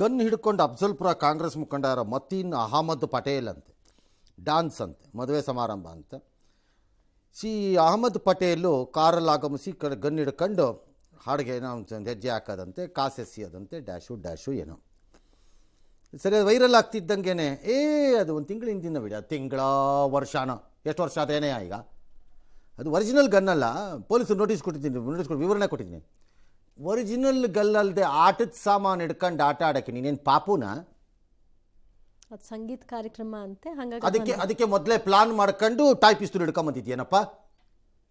Gun ಹಿಡ್ಕೊಂಡು ಅಫ್ಜಲ್ಪುರ ಕಾಂಗ್ರೆಸ್ ಮುಖಂಡ ಯಾರೋ ಮತೀನ್ ಅಹಮದ್ ಪಟೇಲ್ ಅಂತೆ, ಡಾನ್ಸ್ ಅಂತೆ, ಮದುವೆ ಸಮಾರಂಭ ಅಂತ. ಅಹಮದ್ ಪಟೇಲು ಕಾರಲ್ಲಿ ಆಗಮಿಸಿ ಗನ್ ಹಿಡ್ಕೊಂಡು ಹಾಡಿಗೆ ಏನೋ ಹೆಜ್ಜೆ ಹಾಕೋದಂತೆ, ಕಾಸೆಸಿಯೋದಂತೆ, ಡ್ಯಾಶು ಏನೋ. ಸರಿ, ಅದು ವೈರಲ್ ಆಗ್ತಿದ್ದಂಗೆ ಅದು ಒಂದು ತಿಂಗಳ ಹಿಂದಿನ ವಿಡಿಯೋ, ತಿಂಗಳ ವರ್ಷನೋ ಎಷ್ಟು ವರ್ಷ ಅದೇನೇ ಈಗ. ಅದು ಒರಿಜಿನಲ್ ಗನ್ನಲ್ಲ, ಪೊಲೀಸರು ನೋಟಿಸ್ ಕೊಟ್ಟು ವಿವರಣೆ ಕೊಟ್ಟಿದ್ದೀನಿ. ಒರಿಜಿನಲ್ ಗಲ್ಲಲ್ಲದೆ ಆಟದ ಸಾಮಾನು ಹಿಡ್ಕೊಂಡು ಆಟ ಆಡೋಕ್ಕೆ ನೀನೇನು ಪಾಪುನ? ಅದು ಸಂಗೀತ ಕಾರ್ಯಕ್ರಮ ಅಂತೆ, ಹಾಗಾಗಿ ಅದಕ್ಕೆ ಮೊದಲೇ ಪ್ಲಾನ್ ಮಾಡ್ಕೊಂಡು ಟಾಯ್ಪಿಸ್ತೂಲ್ ಹಿಡ್ಕೊಂಬಂದಿದ್ಯೇನಪ್ಪ.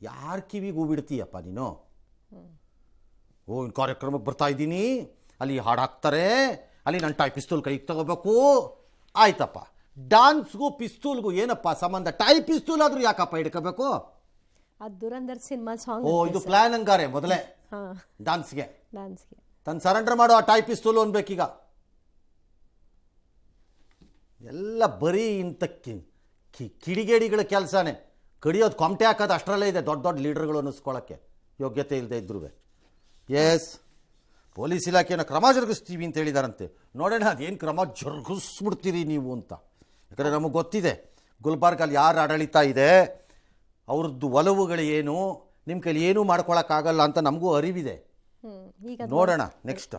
ಯಾರ ಕಿವಿಗೆ ಹೂ ಬಿಡ್ತೀಯಪ್ಪ ನೀನು? ಕಾರ್ಯಕ್ರಮಕ್ಕೆ ಬರ್ತಾ ಇದ್ದೀನಿ, ಅಲ್ಲಿ ಹಾಡು ಹಾಕ್ತಾರೆ, ಅಲ್ಲಿ ನಾನು ಪಿಸ್ತೂಲ್ ಕೈಗೆ ತಗೋಬೇಕು. ಆಯ್ತಪ್ಪ, ಡಾನ್ಸ್ಗೂ ಪಿಸ್ತೂಲ್ಗೂ ಏನಪ್ಪ ಸಂಬಂಧ? ಪಿಸ್ತೂಲ್ ಆದ್ರೂ ಯಾಕಪ್ಪ ಹಿಡ್ಕೋಬೇಕು? ಅದು ದುರಂಧರ್ ಸಿನಿಮಾ ಸಾಂಗ್. ಇದು ಪ್ಲಾನ್ ಹಂಗಾರೆ ಮೊದಲೇ ಡಾನ್ಸ್ಗೆ ತನ್ನ ಸರೆಂಡರ್ ಮಾಡೋ ಆ ಪಿಸ್ತೂಲ್ ಅನ್ಬೇಕೀಗ. ಎಲ್ಲ ಬರೀ ಇಂಥ ಕಿಡಿಗೇಡಿಗಳ ಕೆಲಸನೇ. ಕಡಿಯೋದು ಕೊಮಟೆ ಹಾಕೋದು ಅಷ್ಟರಲ್ಲೇ ಇದೆ ದೊಡ್ಡ ದೊಡ್ಡ ಲೀಡರ್ಗಳು ಅನ್ನಿಸ್ಕೊಳ್ಳೋಕ್ಕೆ ಯೋಗ್ಯತೆ ಇಲ್ಲದೆ ಇದ್ರು. ಎಸ್, ಪೊಲೀಸ್ ಇಲಾಖೆಯನ್ನು ಕ್ರಮ ಜರುಗಿಸ್ತೀವಿ ಅಂತ ಹೇಳಿದಾರಂತೆ. ನೋಡೋಣ ಅದೇನು ಕ್ರಮ ಜರುಗಿಸ್ಬಿಡ್ತೀರಿ ನೀವು ಅಂತ. ಯಾಕಂದರೆ ನಮಗೆ ಗೊತ್ತಿದೆ ಗುಲ್ಬರ್ಗಲ್ಲಿ ಯಾರು ಆಡಳಿತ ಇದೆ, ಅವ್ರದ್ದು ಒಲವುಗಳು ಏನು, ನಿಮ್ಮ ಕೈಲಿ ಏನೂ ಮಾಡ್ಕೊಳಕ್ಕಾಗಲ್ಲ ಅಂತ ನಮಗೂ ಅರಿವಿದೆ. ನೋಡೋಣ ನೆಕ್ಸ್ಟ್.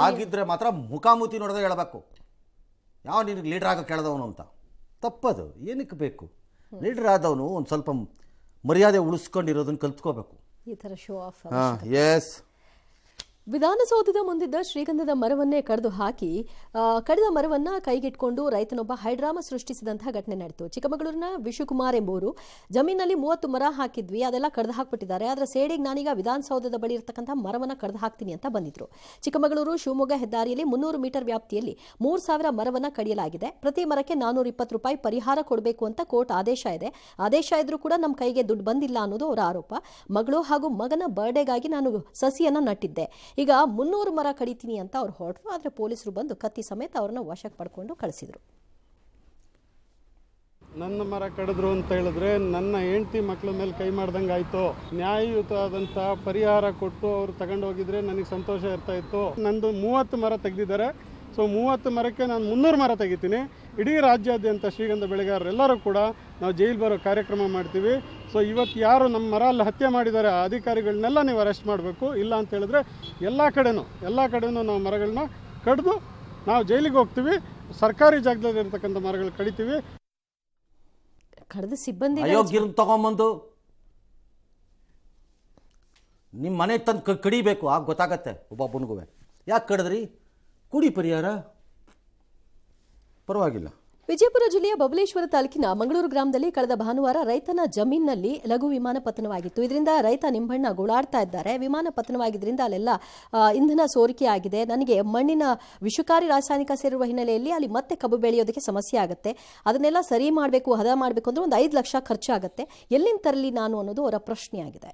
ಆಗಿದ್ರೆ ಮಾತ್ರ ಮುಖಾಮುಖಿ ನೋಡಿದ್ರೆ ಹೇಳಬೇಕು, ಯಾವ ನಿನಗೆ ಲೀಡ್ರ್ ಆಗೋಕ್ಕೆ ಕೇಳಿದವನು ಅಂತ. ತಪ್ಪದು, ಏನಕ್ಕೆ ಬೇಕು? ಲೀಡ್ರ್ ಆದವನು ಒಂದು ಸ್ವಲ್ಪ ಮರ್ಯಾದೆ ಉಳಿಸ್ಕೊಂಡಿರೋದನ್ನು ಕಲ್ತ್ಕೋಬೇಕು. ಈ ಥರ ಶೋ ಆಫ್. ಎಸ್. ವಿಧಾನಸೌಧದ ಮುಂದಿದ್ದ ಶ್ರೀಗಂಧದ ಮರವನ್ನೇ ಕಡಿದ ಮರವನ್ನ ಕೈಗಿಟ್ಕೊಂಡು ರೈತನೊಬ್ಬ ಹೈಡ್ರಾಮಾ ಸೃಷ್ಟಿಸಿದಂತಹ ಘಟನೆ ನಡೆಯಿತು. ಚಿಕ್ಕಮಗಳೂರಿನ ವಿಶುಕುಮಾರ್ ಎಂಬುವರು ಜಮೀನಲ್ಲಿ 30 ಮರ ಹಾಕಿದ್ವಿ, ಅದೆಲ್ಲ ಕಡ್ದು ಹಾಕ್ಬಿಟ್ಟಿದ್ದಾರೆ, ಅದರ ಸೇಡಿಗೆ ನಾನೀಗ ವಿಧಾನಸೌಧದ ಬಳಿ ಇರತಕ್ಕಂಥ ಮರವನ್ನ ಕಡ್ದು ಹಾಕ್ತೀನಿ ಅಂತ ಬಂದಿದ್ರು. ಚಿಕ್ಕಮಗಳೂರು ಶಿವಮೊಗ್ಗ ಹೆದ್ದಾರಿಯಲ್ಲಿ 300 ಮೀಟರ್ ವ್ಯಾಪ್ತಿಯಲ್ಲಿ 3000 ಮರವನ್ನ ಕಡಿಯಲಾಗಿದೆ. ಪ್ರತಿ ಮರಕ್ಕೆ 420 ರೂಪಾಯಿ ಪರಿಹಾರ ಕೊಡಬೇಕು ಅಂತ ಕೋರ್ಟ್ ಆದೇಶ ಇದೆ. ಆದೇಶ ಇದ್ರೂ ಕೂಡ ನಮ್ಮ ಕೈಗೆ ದುಡ್ಡು ಬಂದಿಲ್ಲ ಅನ್ನೋದು ಅವರ ಆರೋಪ. ಮಗಳು ಹಾಗೂ ಮಗನ ಬರ್ಡೇಗಾಗಿ ನಾನು ಸಸಿಯನ್ನ ನಟ್ಟಿದ್ದೆ, ಈಗ 300 ಮರ ಕಡಿತೀನಿ ಅಂತ ಅವ್ರು ಹೊರಟರು. ಆದರೆ ಪೊಲೀಸರು ಬಂದು ಕತ್ತಿ ಸಮೇತ ಅವ್ರನ್ನ ವಶಕ್ಕೆ ಪಡ್ಕೊಂಡು ಕಳಿಸಿದ್ರು. ನನ್ನ ಮರ ಕಡಿದ್ರು ಅಂತ ಹೇಳಿದ್ರೆ ನನ್ನ ಹೆಂಡತಿ ಮಕ್ಕಳ ಮೇಲೆ ಕೈ ಮಾಡ್ದಂಗೆ ಆಯಿತು. ನ್ಯಾಯಯುತವಾದಂಥ ಪರಿಹಾರ ಕೊಟ್ಟು ಅವರು ತಗೊಂಡೋಗಿದ್ರೆ ನನಗೆ ಸಂತೋಷ ಇರ್ತಾ ಇತ್ತು. ನಂದು 30 ಮರ ತೆಗೆದಿದ್ದಾರೆ. ಸೊ 30 ಮರಕ್ಕೆ ನಾನು 300 ಮರ ತೆಗಿತೀನಿ. ಇಡೀ ರಾಜ್ಯಾದ್ಯಂತ ಶ್ರೀಗಂಧ ಬೆಳೆಗಾರರೆಲ್ಲರೂ ಕೂಡ ನಾವು ಜೈಲು ಬರೋ ಕಾರ್ಯಕ್ರಮ ಮಾಡ್ತೀವಿ. ಸೊ ಇವತ್ತು ಯಾರು ನಮ್ಮ ಮರ ಅಲ್ಲಿ ಹತ್ಯೆ ಮಾಡಿದ್ದಾರೆ ಆ ಅಧಿಕಾರಿಗಳನ್ನೆಲ್ಲ ನೀವು ಅರೆಸ್ಟ್ ಮಾಡಬೇಕು. ಇಲ್ಲ ಅಂತ ಹೇಳಿದ್ರೆ ಎಲ್ಲ ಕಡೆನೂ ನಾವು ಮರಗಳನ್ನ ಕಡಿದು ನಾವು ಜೈಲಿಗೆ ಹೋಗ್ತೀವಿ. ಸರ್ಕಾರಿ ಜಾಗದಲ್ಲಿ ಇರ್ತಕ್ಕಂಥ ಮರಗಳು ಕಡಿತೀವಿ. ಕಡಿದು ಸಿಬ್ಬಂದಿ ಅಯೋಗ್ಯರನ್ನ ತಗೊಂಬಂದು ನಿಮ್ಮ ಮನೆ ತಂದು ಕಡಿಬೇಕು, ಆಗ ಗೊತ್ತಾಗತ್ತೆ ಒಬ್ಬೊಬ್ಬನಿಗೂ. ಯಾಕೆ ಕಡಿದ್ರಿ? ಕುಡಿ ಪರಿಹಾರ ಪರವಾಗಿಲ್ಲ. ವಿಜಯಪುರ ಜಿಲ್ಲೆಯ ಬಬಲೇಶ್ವರ ತಾಲೂಕಿನ ಮಂಗಳೂರು ಗ್ರಾಮದಲ್ಲಿ ಕಳೆದ ಭಾನುವಾರ ರೈತನ ಜಮೀನಿನಲ್ಲಿ ಲಘು ವಿಮಾನ ಪತನವಾಗಿತ್ತು. ಇದರಿಂದ ರೈತ ನಿಂಬಣ್ಣ ಗೋಳಾಡ್ತಾ ಇದ್ದಾರೆ. ವಿಮಾನ ಪತನವಾಗಿದ್ದರಿಂದ ಅಲ್ಲೆಲ್ಲ ಇಂಧನ ಸೋರಿಕೆ ಆಗಿದೆ, ನನಗೆ ಮಣ್ಣಿನ ವಿಷಕಾರಿ ರಾಸಾಯನಿಕ ಸೇರಿರುವ ಹಿನ್ನೆಲೆಯಲ್ಲಿ ಅಲ್ಲಿ ಮತ್ತೆ ಕಬ್ಬು ಬೆಳೆಯೋದಕ್ಕೆ ಸಮಸ್ಯೆ ಆಗುತ್ತೆ, ಅದನ್ನೆಲ್ಲ ಸರಿ ಮಾಡಬೇಕು, ಹದ ಮಾಡಬೇಕು ಅಂದ್ರೆ ಒಂದು 5 ಲಕ್ಷ ಖರ್ಚಾಗುತ್ತೆ, ಎಲ್ಲಿಂದ ತರಲಿ ನಾನು ಅನ್ನೋದು ಅವರ ಪ್ರಶ್ನೆಯಾಗಿದೆ.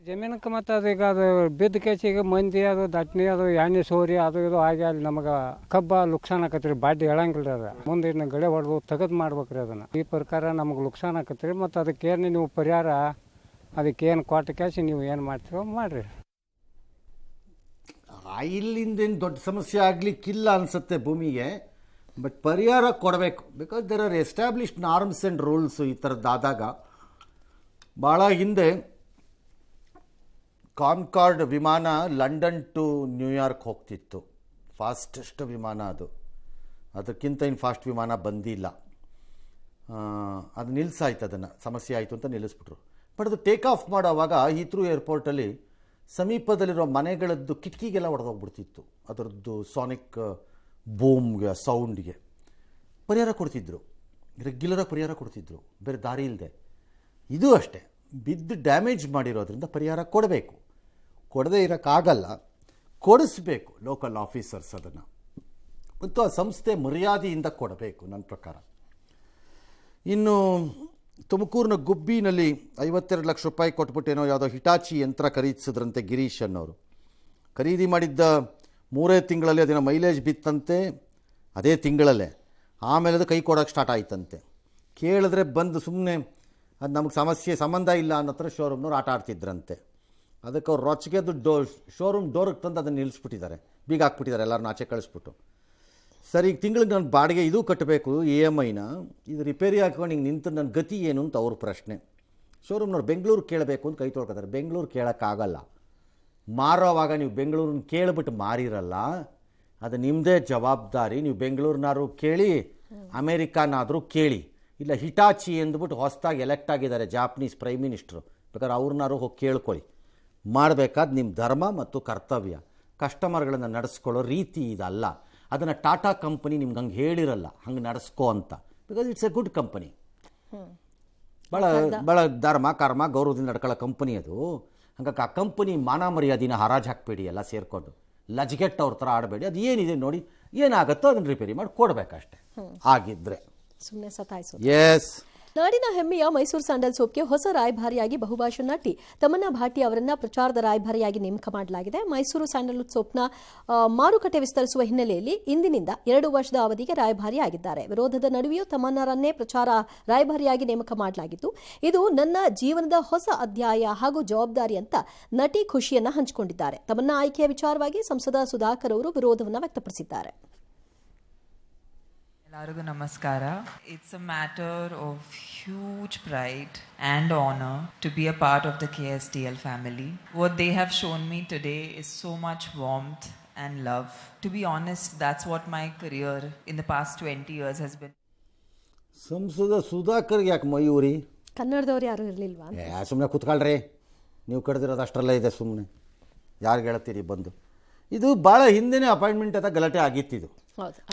ಜಮೀನಕ್ಕೆ ಮತ್ತು ಅದೀಗ ಅದು ಬಿದ್ದ ಕೇಸಿಗೆ ಮಂದಿ ಅದು ದಟ್ನಿ ಅದು ಎಣ್ಣೆ ಸೋರಿ ಅದು ಇದು ಆಗಿ ಅಲ್ಲಿ ನಮಗೆ ಕಬ್ಬ ಲುಕ್ಸಾನ್ ಆಕತ್ರಿ. ಬಾಡಿ ಹೇಳಂಗಿಲ್ಲ ರೀ, ಅದು ಮುಂದೆ ಇನ್ನು ಗಳೆ ಹೊಡೆದು ತೆಗೆದು ಮಾಡ್ಬೇಕ್ರಿ ಅದನ್ನು. ಈ ಪ್ರಕಾರ ನಮಗೆ ಲುಕ್ಸಾನ್ ಆಕತ್ರಿ. ಮತ್ತು ಅದಕ್ಕೇನು ನೀವು ಪರಿಹಾರ ಅದಕ್ಕೇನು ಕೊಟ್ಟ ಕೇಸಿ ನೀವು ಏನು ಮಾಡ್ತೀರೋ ಮಾಡಿರಿ. ಇಲ್ಲಿಂದೇನು ದೊಡ್ಡ ಸಮಸ್ಯೆ ಆಗಲಿಕ್ಕಿಲ್ಲ ಅನಿಸುತ್ತೆ ಭೂಮಿಗೆ, ಬಟ್ ಪರಿಹಾರ ಕೊಡಬೇಕು. Because there are established norms and rules. ಈ ಥರದ್ದಾದಾಗ ಭಾಳ ಹಿಂದೆ ಕಾನ್ಕಾರ್ಡ್ ವಿಮಾನ ಲಂಡನ್ ಟು ನ್ಯೂಯಾರ್ಕ್ ಹೋಗ್ತಿತ್ತು, ಫಾಸ್ಟೆಸ್ಟ್ ವಿಮಾನ ಅದು. ಅದಕ್ಕಿಂತ ಇನ್ನು ಫಾಸ್ಟ್ ವಿಮಾನ ಬಂದಿಲ್ಲ. ಅದು ನಿಲ್ಲಿಸಾಯ್ತು, ಅದನ್ನು ಸಮಸ್ಯೆ ಆಯಿತು ಅಂತ ನಿಲ್ಲಿಸ್ಬಿಟ್ರು. ಬಟ್ ಅದು ಟೇಕ್ ಆಫ್ ಮಾಡೋವಾಗ ಹೀಥ್ರೂ ಏರ್ಪೋರ್ಟಲ್ಲಿ ಸಮೀಪದಲ್ಲಿರೋ ಮನೆಗಳದ್ದು ಕಿಟಕಿಗೆಲ್ಲ ಹೊಡೆದೋಗ್ಬಿಡ್ತಿತ್ತು. ಅದರದ್ದು ಸಾನಿಕ್ ಬೂಮ್ಗೆ ಸೌಂಡ್ಗೆ ಪರಿಹಾರ ಕೊಡ್ತಿದ್ರು, ರೆಗ್ಯುಲರಾಗಿ ಪರಿಹಾರ ಕೊಡ್ತಿದ್ರು, ಬೇರೆ ದಾರಿ ಇಲ್ಲದೆ. ಇದು ಅಷ್ಟೇ, ಬಿದ್ದು ಡ್ಯಾಮೇಜ್ ಮಾಡಿರೋದ್ರಿಂದ ಪರಿಹಾರ ಕೊಡಬೇಕು. ಕೊಡದೇ ಇರೋಕ್ಕಾಗಲ್ಲ, ಕೊಡಿಸ್ಬೇಕು ಲೋಕಲ್ ಆಫೀಸರ್ಸ್ ಅದನ್ನು, ಮತ್ತು ಆ ಸಂಸ್ಥೆ ಮರ್ಯಾದೆಯಿಂದ ಕೊಡಬೇಕು ನನ್ನ ಪ್ರಕಾರ. ಇನ್ನು ತುಮಕೂರಿನ ಗುಬ್ಬಿನಲ್ಲಿ 52 ಲಕ್ಷ ರೂಪಾಯಿ ಕೊಟ್ಬಿಟ್ಟೇನೋ ಯಾವುದೋ ಹಿಟಾಚಿ ಯಂತ್ರ ಖರೀದಿಸಿದ್ರಂತೆ ಗಿರೀಶ್ ಅನ್ನೋರು. ಖರೀದಿ ಮಾಡಿದ್ದ 3 ತಿಂಗಳಲ್ಲಿ ಅದೇನೋ ಮೈಲೇಜ್ ಬಿತ್ತಂತೆ, ಅದೇ ತಿಂಗಳಲ್ಲೇ. ಆಮೇಲೆ ಅದು ಕೈ ಕೊಡೋಕ್ಕೆ ಸ್ಟಾರ್ಟ್ ಆಯ್ತಂತೆ. ಕೇಳಿದ್ರೆ ಬಂದು ಸುಮ್ಮನೆ ಅದು ನಮಗೆ ಸಂಬಂಧ ಇಲ್ಲ ಅನ್ನೋ ಥರ ಶೋರೂಮ್ನವ್ರು ಆಟ ಆಡ್ತಿದ್ರಂತೆ. ಅದಕ್ಕೆ ಅವ್ರು ರೊಚ್ಚಿಗೆದ್ದು ಶೋರೂಮ್ ಡೋರಿಗೆ ತಂದು ಅದನ್ನು ನಿಲ್ಲಿಸ್ಬಿಟ್ಟಿದ್ದಾರೆ. ಬೀಗ ಹಾಕ್ಬಿಟ್ಟಿದ್ದಾರೆ ಎಲ್ಲರನ್ನ ಆಚೆ ಕಳಿಸ್ಬಿಟ್ಟು. ಸರಿ, ಈಗ ತಿಂಗಳಿಗೆ ನಾನು ಬಾಡಿಗೆ ಇದು ಕಟ್ಟಬೇಕು EMIನ, ಇದು ರಿಪೇರಿ ಹಾಕೊಂಡು ಹಿಂಗೆ ನಿಂತು ನನ್ನ ಗತಿ ಏನು ಅಂತ ಅವ್ರ ಪ್ರಶ್ನೆ. ಶೋರೂಮ್ನವ್ರು ಬೆಂಗಳೂರು ಕೇಳಬೇಕು ಅಂತ ಕೈ ತೊಳ್ಕೊತಾರೆ. ಬೆಂಗಳೂರು ಕೇಳೋಕ್ಕಾಗಲ್ಲ. ಮಾರೋವಾಗ ನೀವು ಬೆಂಗಳೂರನ್ನ ಕೇಳಿಬಿಟ್ಟು ಮಾರಿರಲ್ಲ, ಅದು ನಿಮ್ಮದೇ ಜವಾಬ್ದಾರಿ. ನೀವು ಬೆಂಗಳೂರಿನಾದ್ರು ಕೇಳಿ, ಅಮೇರಿಕಾನಾದರೂ ಕೇಳಿ, ಇಲ್ಲ ಹಿಟಾಚಿ ಅಂದ್ಬಿಟ್ಟು ಹೊಸದಾಗಿ ಎಲೆಕ್ಟ್ ಆಗಿದ್ದಾರೆ ಜಾಪನೀಸ್ ಪ್ರೈಮ್ ಮಿನಿಸ್ಟ್ರು, ಬೇಕಾದ್ರೆ ಅವ್ರನ್ನಾರು ಹೋಗಿ ಕೇಳ್ಕೊಳ್ಳಿ. ಮಾಡಬೇಕಾದ ನಿಮ್ಮ ಧರ್ಮ ಮತ್ತು ಕರ್ತವ್ಯ. ಕಸ್ಟಮರ್ಗಳನ್ನು ನಡೆಸ್ಕೊಳ್ಳೋ ರೀತಿ ಇದಲ್ಲ. ಅದನ್ನು ಟಾಟಾ ಕಂಪನಿ ನಿಮ್ಗೆ ಹಂಗೆ ಹೇಳಿರಲ್ಲ ಹಂಗೆ ನಡೆಸ್ಕೋ ಅಂತ, because it's A good company. ಭಾಳ ಧರ್ಮ ಕರ್ಮ ಗೌರವದಿಂದ ನಡ್ಕೊಳ್ಳೋ ಕಂಪನಿ ಅದು. ಹಂಗಾಗಿ ಆ ಕಂಪನಿ ಮಾನ ಮರ್ಯಾದಿನ ಹರಾಜು ಹಾಕಬೇಡಿ, ಎಲ್ಲ ಸೇರಿಕೊಂಡು ಲಜ್ಗೆಟ್ ಅವ್ರ ಥರ ಆಡಬೇಡಿ. ಅದು ಏನಿದೆ ನೋಡಿ, ಏನಾಗುತ್ತೋ ಅದನ್ನು ರಿಪೇರಿ ಮಾಡಿ ಕೊಡಬೇಕಷ್ಟೆ. ಆಗಿದ್ದರೆ ಸುಮ್ಮನೆ ಸತಾಯಿಸೋದು. ಎಸ್. ನಾಡಿನ ಹೆಮ್ಮೆಯ ಮೈಸೂರು ಸ್ಯಾಂಡಲ್ ಸೋಪ್ಗೆ ಹೊಸ ರಾಯಭಾರಿಯಾಗಿ ಬಹುಭಾಷಾ ನಟಿ ತಮನ್ನಾ ಭಾಟಿ ಅವರನ್ನ ಪ್ರಚಾರದ ರಾಯಭಾರಿಯಾಗಿ ನೇಮಕ ಮಾಡಲಾಗಿದೆ. ಮೈಸೂರು ಸ್ಯಾಂಡಲ್ವುಡ್ ಸೋಪ್ನ ಮಾರುಕಟ್ಟೆ ವಿಸ್ತರಿಸುವ ಹಿನ್ನೆಲೆಯಲ್ಲಿ ಇಂದಿನಿಂದ 2 ವರ್ಷದ ಅವಧಿಗೆ ರಾಯಭಾರಿಯಾಗಿದ್ದಾರೆ. ವಿರೋಧದ ನಡುವೆಯೂ ತಮನ್ನಾರನ್ನೇ ಪ್ರಚಾರ ರಾಯಭಾರಿಯಾಗಿ ನೇಮಕ ಮಾಡಲಾಗಿದ್ದು, ಇದು ನನ್ನ ಜೀವನದ ಹೊಸ ಅಧ್ಯಾಯ ಹಾಗೂ ಜವಾಬ್ದಾರಿ ಅಂತ ನಟಿ ಖುಷಿಯನ್ನ ಹಂಚಿಕೊಂಡಿದ್ದಾರೆ. ತಮನ್ನಾ ಆಯ್ಕೆಯ ವಿಚಾರವಾಗಿ ಸಂಸದ ಸುಧಾಕರ್ ಅವರು ವಿರೋಧವನ್ನು ವ್ಯಕ್ತಪಡಿಸಿದ್ದಾರೆ. ಎಲ್ಲರಿಗೂ ನಮಸ್ಕಾರ. It's a matter of huge pride and honor to be a part of the KSTL family. What they have shown me today is so much warmth and love. To be honest, that's what my career in the past 20 years has been. ಸಂಸದ ಸುಧಾಕರ್ಗೆ ಯಾಕೆ ಮಯೂರಿ? ಕನ್ನಡದವ್ರು ಯಾರು ಇರಲಿಲ್ವಾ? ಸುಮ್ಮನೆ ಕೂತ್ಕೊಳ್ರಿ, ನೀವು ಕರೆದಿರೋದು ಅಷ್ಟರಲ್ಲ ಇದೆ. ಸುಮ್ಮನೆ ಯಾರಿಗೆ ಹೇಳ್ತೀರಿ ಬಂದು? ಇದು ಭಾಳ ಹಿಂದೆನೇ ಅಪಾಯಿಂಟ್ಮೆಂಟ್ ಅಂತ ಗಲಾಟೆ ಆಗಿತ್ತಿದು.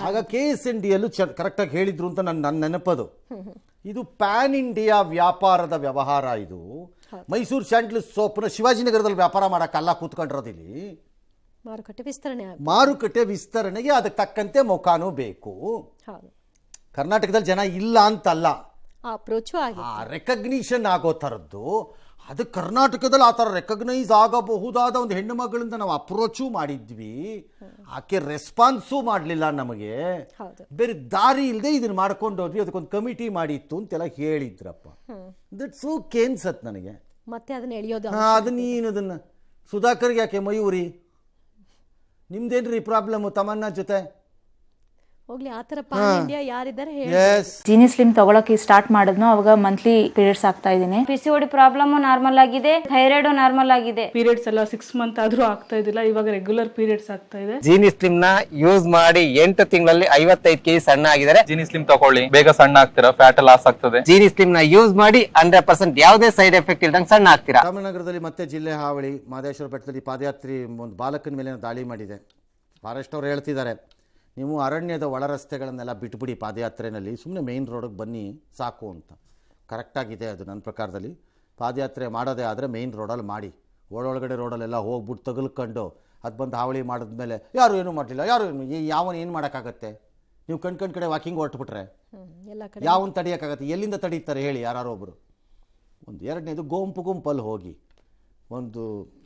ಆಗ KSNDಯಲ್ಲೂ ಕರೆಕ್ಟಾಗಿ ಹೇಳಿದ್ರು ಅಂತ ನನ್ನ ನೆನಪದು. ಇದು ಪ್ಯಾನ್ ಇಂಡಿಯಾ ವ್ಯಾಪಾರದ ವ್ಯವಹಾರ. ಇದು ಮೈಸೂರು ಸ್ಯಾಂಡಲ್ ಸೋಪ್ನ ಶಿವಾಜಿನಗರದಲ್ಲಿ ವ್ಯಾಪಾರ ಮಾಡೋಕ್ಕಲ್ಲ ಕೂತ್ಕೊಂಡಿರೋದಿಲ್ಲಿ. ಮಾರುಕಟ್ಟೆ ವಿಸ್ತರಣೆಗೆ ಅದಕ್ಕೆ ತಕ್ಕಂತೆ ಮುಖಾನೂ ಬೇಕು. ಕರ್ನಾಟಕದಲ್ಲಿ ಜನ ಇಲ್ಲ ಅಂತಲ್ಲ, ರೆಕಗ್ನಿಷನ್ ಆಗೋ ಥರದ್ದು. ಅದು ಕರ್ನಾಟಕದಲ್ಲಿ ಆ ಥರ ರೆಕಗ್ನೈಸ್ ಆಗಬಹುದಾದ ಒಂದು ಹೆಣ್ಣು ಮಗಳಿಂದ ನಾವು ಅಪ್ರೋಚು ಮಾಡಿದ್ವಿ, ಆಕೆ ರೆಸ್ಪಾನ್ಸು ಮಾಡಲಿಲ್ಲ ನಮಗೆ. ಬೇರೆ ದಾರಿ ಇಲ್ಲದೆ ಇದನ್ನು ಮಾಡ್ಕೊಂಡು ಹೋದ್ವಿ, ಅದಕ್ಕೊಂದು ಕಮಿಟಿ ಮಾಡಿತ್ತು ಅಂತೆಲ್ಲ ಹೇಳಿದ್ರಪ್ಪ. ದಟ್ಸು ಕೇನ್ಸತ್ ನನಗೆ. ಮತ್ತೆ ಅದನ್ನ ಎಳೆಯೋದು, ಅದನ್ನ ಸುಧಾಕರ್ಗೆ ಯಾಕೆ ಮಯೂರಿ? ನಿಮ್ದೇನ್ರಿ ಪ್ರಾಬ್ಲಮ್ಮು ತಮನ್ನಾ ಜೊತೆ? ಹೋಗ್ಲಿ, ಆ ಥರ ಪ್ಯಾನ್ ಇಂಡಿಯಾ ಯಾರಿದ್ದಾರೆ? ಜೀನಿ ಸ್ಲಿಮ್ ತಗೊಳಕ್ಕೆ ಸ್ಟಾರ್ಟ್ ಮಾಡಿದ್ನೋ ಅವಾಗ ಮಂತ್ಲಿ ಪೀರಿಯಡ್ಸ್ ಆಗ್ತಾ ಇದ್ದೀನಿ. PCOD ಪ್ರಾಬ್ಲಮ್ ನಾರ್ಮಲ್ ಆಗಿದೆ, ಥೈರಾಯ್ಡ್ ನಾರ್ಮಲ್ ಆಗಿದೆ. ಪೀರಿಯಡ್ಸ್ ಎಲ್ಲ 6 ಮಂತ್ ಆದ್ರೂ ಆಗ್ತಾ ಇದ್ದಿಲ್ಲ, ಇವಾಗ ರೆಗ್ಯುಲರ್ ಪೀರಿಯಡ್ಸ್ ಆಗ್ತಾ ಇದೆ. ಜೀನಿ ಸ್ಲಿಮ್ ನ ಯೂಸ್ ಮಾಡಿ 8 ತಿಂಗಳಲ್ಲಿ 55 kg ಸಣ್ಣ ಆಗಿದ್ದಾರೆ. ಜೀನಿ ಸ್ಲಿಮ್ ತಗೊಳ್ಳಿ, ಬೇಗ ಸಣ್ಣ ಆಗ್ತೀರಾ, ಫ್ಯಾಟ್ ಲಾಸ್ ಆಗ್ತದೆ. ಜೀನಿ ಸ್ಲಿಮ್ ನ ಯೂಸ್ ಮಾಡಿ 100% ಯಾವುದೇ ಸೈಡ್ ಎಫೆಕ್ಟ್ ಇಲ್ದಂಗೆ ಸಣ್ಣ ಆಗ್ತೀರಾ. ರಾಮನಗರದಲ್ಲಿ ಮತ್ತೆ ಜಿಲ್ಲೆ ಹಾವಳಿ. ಮಹದೇಶ್ವರ ಬೆಟ್ಟದಲ್ಲಿ ಪಾದಯಾತ್ರಿ ಒಂದು ಬಾಲಕನ ಮೇಲೆ ದಾಳಿ ಮಾಡಿದೆ. ಫಾರೆಸ್ಟ್ ಅವರು ಹೇಳ್ತಿದ್ದಾರೆ, ನೀವು ಅರಣ್ಯದ ಒಳ ರಸ್ತೆಗಳನ್ನೆಲ್ಲ ಬಿಟ್ಬಿಡಿ, ಪಾದಯಾತ್ರೆಯಲ್ಲಿ ಸುಮ್ಮನೆ ಮೇಯ್ನ್ ರೋಡಿಗೆ ಬನ್ನಿ ಸಾಕು ಅಂತ. ಕರೆಕ್ಟಾಗಿದೆ ಅದು ನನ್ನ ಪ್ರಕಾರದಲ್ಲಿ. ಪಾದಯಾತ್ರೆ ಮಾಡೋದೇ ಆದರೆ ಮೇಯ್ನ್ ರೋಡಲ್ಲಿ ಮಾಡಿ. ಒಳಗಡೆ ರೋಡಲ್ಲೆಲ್ಲ ಹೋಗ್ಬಿಟ್ಟು ತಗಲ್ಕೊಂಡು ಅದು ಬಂದು ಹಾವಳಿ ಮಾಡಿದ್ಮೇಲೆ ಯಾರು ಏನೂ ಮಾಡಲಿಲ್ಲ, ಯಾವನು ಏನು ಮಾಡೋಕ್ಕಾಗತ್ತೆ? ನೀವು ಕಡೆ ವಾಕಿಂಗ್ ಹೊರಟ್ಬಿಟ್ರೆ ಯಾವನು ತಡೆಯೋಕ್ಕಾಗತ್ತೆ? ಎಲ್ಲಿಂದ ತಡೀತಾರೆ ಹೇಳಿ ಯಾರು ಒಬ್ಬರು? ಒಂದು ಎರಡನೇದು ಗುಂಪಲ್ಲಿ ಹೋಗಿ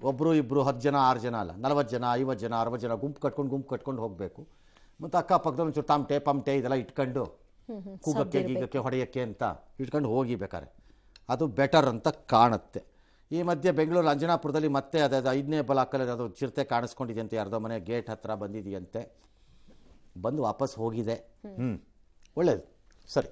ಒಬ್ಬರು ಇಬ್ಬರು 10 ಜನ 6 ಜನ ಅಲ್ಲ, 40 ಜನ 50 ಜನ 60 ಜನ ಗುಂಪು ಕಟ್ಕೊಂಡು ಹೋಗಬೇಕು. ಮತ್ತು ಅಕ್ಕಪಕ್ಕದಲ್ಲಿ ಒಂಚೂರು ತಮಟೆ ಪಮಟೆ ಇದೆಲ್ಲ ಇಟ್ಕೊಂಡು ಕೂಗಕ್ಕೆ ಗೀಗಕ್ಕೆ ಹೊಡೆಯೋಕ್ಕೆ ಅಂತ ಇಟ್ಕೊಂಡು ಹೋಗಿ ಬೇಕಾರೆ ಅದು ಬೆಟರ್ ಅಂತ ಕಾಣುತ್ತೆ. ಈ ಮಧ್ಯೆ ಬೆಂಗಳೂರು ಅಂಜನಾಪುರದಲ್ಲಿ ಮತ್ತೆ ಅದು 5ನೇ ಬ್ಲಾಕಲ್ಲಿ ಅದು ಚಿರತೆ ಕಾಣಿಸ್ಕೊಂಡಿದೆಯಂತೆ, ಯಾರ್ದೋ ಮನೆ ಗೇಟ್ ಹತ್ರ ಬಂದಿದೆಯಂತೆ, ಬಂದು ವಾಪಸ್ ಹೋಗಿದೆ. ಒಳ್ಳೆಯದು, ಸರಿ.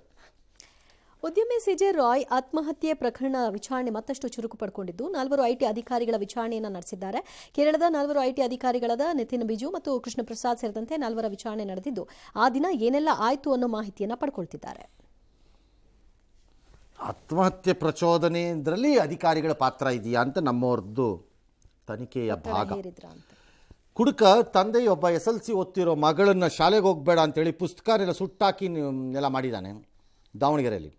ಉದ್ಯಮಿ ಸಿಜೆ ರಾಯ್ ಆತ್ಮಹತ್ಯೆ ಪ್ರಕರಣ ವಿಚಾರಣೆ ಮತ್ತಷ್ಟು ಚುರುಕು ಪಡ್ಕೊಂಡಿದ್ದು 4 ಐಟಿ ಅಧಿಕಾರಿಗಳ ವಿಚಾರಣೆಯನ್ನು ನಡೆಸಿದ್ದಾರೆ. ಕೇರಳದ 4 ಐಟಿ ಅಧಿಕಾರಿಗಳಾದ ನಿತಿನ್ ಬಿಜು ಮತ್ತು ಕೃಷ್ಣ ಪ್ರಸಾದ್ ಸೇರಿದಂತೆ 4 ವಿಚಾರಣೆ ನಡೆದಿದ್ದು, ಆ ದಿನ ಏನೆಲ್ಲ ಆಯಿತು ಅನ್ನೋ ಮಾಹಿತಿಯನ್ನು ಪಡ್ಕೊಳ್ತಿದ್ದಾರೆ. ಆತ್ಮಹತ್ಯೆ ಪ್ರಚೋದನೆ ಇದರಲ್ಲಿ ಅಧಿಕಾರಿಗಳ ಪಾತ್ರ ಇದೆಯಾ ಅಂತ ನಮ್ಮವ್ರದ್ದು ತನಿಖೆಯ ಭಾಗ. ಕುಡುಕ ತಂದೆಯೊಬ್ಬ SLC ಓದ್ತಿರೋ ಮಗಳನ್ನು ಶಾಲೆಗೆ ಹೋಗಬೇಡ ಅಂತೇಳಿ ಪುಸ್ತಕನೆಲ್ಲ ಸುಟ್ಟಾಕಿ ಎಲ್ಲ ಮಾಡಿದ್ದಾನೆ ದಾವಣಗೆರೆಯಲ್ಲಿ.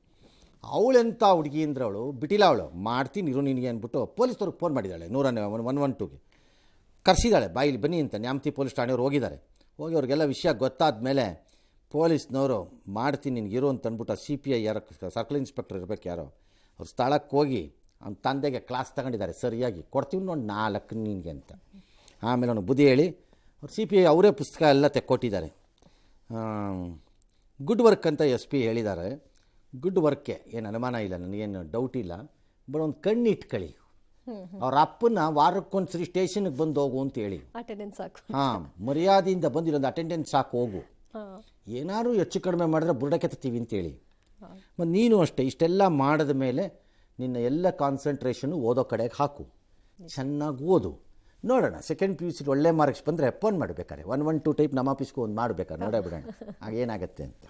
ಅವಳೆಂಥ ಹುಡುಗಿ ಅಂದ್ರೆ ಅವಳು ಬಿಟ್ಟಿಲ್ಲ, ಅವಳು ಮಾಡ್ತೀನಿ ಇರು ನಿನಗೆ ಅಂದ್ಬಿಟ್ಟು ಪೊಲೀಸ್ನವ್ರಿಗೆ ಫೋನ್ ಮಾಡಿದ್ದಾಳೆ. 112ಗೆ ಕರೆಸಿದ್ದಾಳೆ, ಬಾಯಿಲಿ ಬನ್ನಿ ಅಂತ. ನ್ಯಾಮತಿ ಪೊಲೀಸ್ ಠಾಣೆಯವ್ರು ಹೋಗಿದ್ದಾರೆ. ಹೋಗಿ ಅವ್ರಿಗೆಲ್ಲ ವಿಷಯ ಗೊತ್ತಾದ ಮೇಲೆ ಪೊಲೀಸ್ನವರು ಮಾಡ್ತೀನಿ ನಿನಗಿರು ಅಂತ ಅಂದ್ಬಿಟ್ಟು CPI ಯಾರೋ ಸರ್ಕಲ್ ಇನ್ಸ್ಪೆಕ್ಟರ್ ಇರಬೇಕು ಯಾರೋ, ಅವ್ರು ಸ್ಥಳಕ್ಕೆ ಹೋಗಿ ಅವ್ನ ತಂದೆಗೆ ಕ್ಲಾಸ್ ತಗೊಂಡಿದ್ದಾರೆ. ಸರಿಯಾಗಿ ಕೊಡ್ತೀವಿ ನೋಡಿ 4 ನಿನಗೆ ಅಂತ. ಆಮೇಲೆ ಅವನು ಬುದ್ಧಿ ಹೇಳಿ ಅವ್ರು CPI ಅವರೇ ಪುಸ್ತಕ ಎಲ್ಲ ತೆಕ್ಕೊಟ್ಟಿದ್ದಾರೆ. ಗುಡ್ ವರ್ಕ್ ಅಂತ SP ಹೇಳಿದ್ದಾರೆ. ಗುಡ್ ವರ್ಕೆ, ಏನು ಅನುಮಾನ ಇಲ್ಲ, ನನಗೇನು ಡೌಟ್ ಇಲ್ಲ. ಬಟ್ ಒಂದು ಕಣ್ಣಿಟ್ಕೊಳ್ಳಿ, ಅವ್ರ ಅಪ್ಪನ ವಾರಕ್ಕೊಂದ್ಸರಿ ಸ್ಟೇಷನ್ಗೆ ಬಂದು ಹೋಗು ಅಂತ ಹೇಳಿ. ಅಟೆಂಡೆನ್ಸ್ ಸಾಕು. ಹಾಂ, ಮರ್ಯಾದೆಯಿಂದ ಬಂದು ಇಲ್ಲೊಂದು ಅಟೆಂಡೆನ್ಸ್ ಸಾಕು ಹೋಗು, ಏನಾದ್ರು ಹೆಚ್ಚು ಕಡಿಮೆ ಮಾಡಿದ್ರೆ ಬುರುಡಕ್ಕೆತ್ತೀವಿ ಅಂತೇಳಿ. ಮತ್ತು ನೀನು ಅಷ್ಟೇ ಇಷ್ಟೆಲ್ಲ ಮಾಡಿದ ಮೇಲೆ ನಿನ್ನ ಎಲ್ಲ ಕಾನ್ಸಂಟ್ರೇಷನು ಓದೋ ಕಡೆಗೆ ಹಾಕು, ಚೆನ್ನಾಗಿ ಓದು. ನೋಡೋಣ ಸೆಕೆಂಡ್ PUC ಒಳ್ಳೆ ಮಾರ್ಕ್ಸ್ ಬಂದರೆ ಫೋನ್ ಮಾಡಬೇಕಾರೆ 112 ಟೈಪ್ ನಮ್ಮ ಆಫೀಸ್ಗೆ ಒಂದು ಮಾಡಬೇಕಾರೆ, ನೋಡೇ ಬಿಡೋಣ ಆಗೇನಾಗತ್ತೆ ಅಂತ.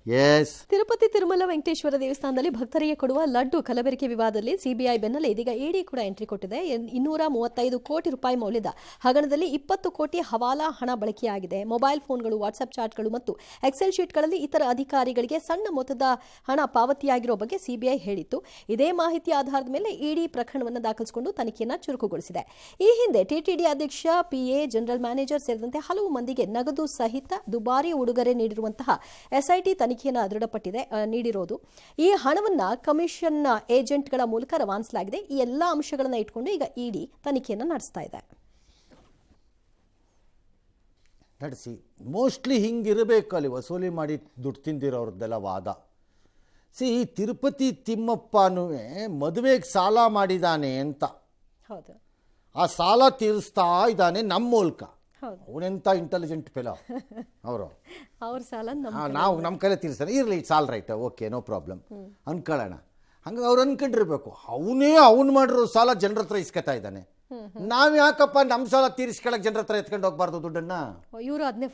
ಎಸ್, ತಿರುಪತಿ ತಿರುಮಲ ವೆಂಕಟೇಶ್ವರ ದೇವಸ್ಥಾನದಲ್ಲಿ ಭಕ್ತರಿಗೆ ಕೊಡುವ ಲಡ್ಡು ಕಲಬೆರಕೆ ವಿವಾದದಲ್ಲಿ ಸಿಬಿಐ ಬೆನ್ನಲ್ಲೇ ಇದೀಗ ಇಡಿ ಕೂಡ ಎಂಟ್ರಿ ಕೊಟ್ಟಿದೆ. 235 ಕೋಟಿ ರೂಪಾಯಿ ಮೌಲ್ಯದ ಹಗರಣದಲ್ಲಿ 20 ಕೋಟಿ ಹವಾಲಾ ಹಣ ಬಳಕೆಯಾಗಿದೆ. ಮೊಬೈಲ್ ಫೋನ್ಗಳು, ವಾಟ್ಸ್ಆಪ್ ಚಾಟ್ಗಳು ಮತ್ತು ಎಕ್ಸೆಲ್ ಶೀಟ್ಗಳಲ್ಲಿ ಇತರ ಅಧಿಕಾರಿಗಳಿಗೆ ಸಣ್ಣ ಮೊತ್ತದ ಹಣ ಪಾವತಿಯಾಗಿರೋ ಬಗ್ಗೆ ಸಿಬಿಐ ಹೇಳಿತ್ತು. ಇದೇ ಮಾಹಿತಿ ಆಧಾರದ ಮೇಲೆ ಇಡಿ ಪ್ರಕರಣವನ್ನು ದಾಖಲಿಸಿಕೊಂಡು ತನಿಖೆಯನ್ನು ಚುರುಕುಗೊಳಿಸಿದೆ. ಈ ಹಿಂದೆ ಟಿಟಿಡಿ ಅಧ್ಯಕ್ಷ, PA, ಜನರಲ್ ಮ್ಯಾನೇಜರ್ ಸೇರಿದಂತೆ ಹಲವು ಮಂದಿಗೆ ನಗದು ಸಹಿತ ದುಬಾರಿ ಉಡುಗೊರೆ ನೀಡಿರುವಂತಹ ಎಸ್ಐಟಿ ತನಿಖೆಯನ್ನು ನೀಡಿರೋದು. ಈ ಹಣವನ್ನು ಕಮಿಷನ್ ಏಜೆಂಟ್ಗಳ ಮೂಲಕ ರವಾನಿಸಲಾಗಿದೆ. ಈ ಎಲ್ಲ ಅಂಶಗಳನ್ನು ಇಟ್ಕೊಂಡು ಈಗ ಇಡಿ ತನಿಖೆಯನ್ನು ನಡೆಸ್ತಾ ಇದೆ. ನಡೆಸಿ ಮೋಸ್ಟ್ಲಿ ಹಿಂಗಿರಬೇಕು ಅಲ್ಲಿ ವಸೂಲಿ ಮಾಡಿ ದುಡ್ಡು ತಿಂದಿರೋರ್ದೆಲ್ಲ ವಾದ. ತಿರುಪತಿ ತಿಮ್ಮಪ್ಪನೂ ಮದುವೆಗೆ ಸಾಲ ಮಾಡಿದ್ದಾನೆ ಅಂತ, ಹೌದು, ಆ ಸಾಲ ತೀರಿಸ್ತಾ ಇದ್ದಾನೆ ನಮ್ಮ ಮೂಲಕ. ಅವನೆಂಥ ಇಂಟೆಲಿಜೆಂಟ್ ಫೆಲೋ ಅವರು. ಅವ್ರ ಸಾಲ ನಾವು ನಮ್ಮ ಕೈಲೇ ತೀರಿಸ್ತಾರೆ, ಇರಲಿ it's all right, okay no problem ಅನ್ಕೊಳ್ಳೋಣ. ಹಂಗೆ ಅವ್ರು ಅನ್ಕೊಂಡಿರ್ಬೇಕು ಅವ್ನು ಮಾಡಿರೋ ಸಾಲ ಜನರ ಹತ್ರ ಇಸ್ಕೊತಾ ಇದ್ದಾನೆ, ನಾವು ಯಾಕಪ್ಪ ನಮ್ಮ ಸಾಲ ತೀರಿಸ್ಕೊಳಕ್ಕೆ ಜನರ ಹತ್ರ ಎತ್ಕೊಂಡು ಹೋಗ್ಬಾರ್ದು ದುಡ್ಡನ್ನು. ಇವರು ಅದನ್ನೇ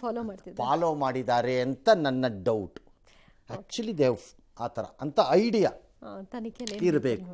ಫಾಲೋ ಮಾಡಿದ್ದಾರೆ ಅಂತ ನನ್ನ ಡೌಟ್. ಆ್ಯಕ್ಚುಲಿ ದೇವ್ ಆ ಥರ ಅಂತ ಐಡಿಯಾ ತನಿಖೆ ಇರಬೇಕು.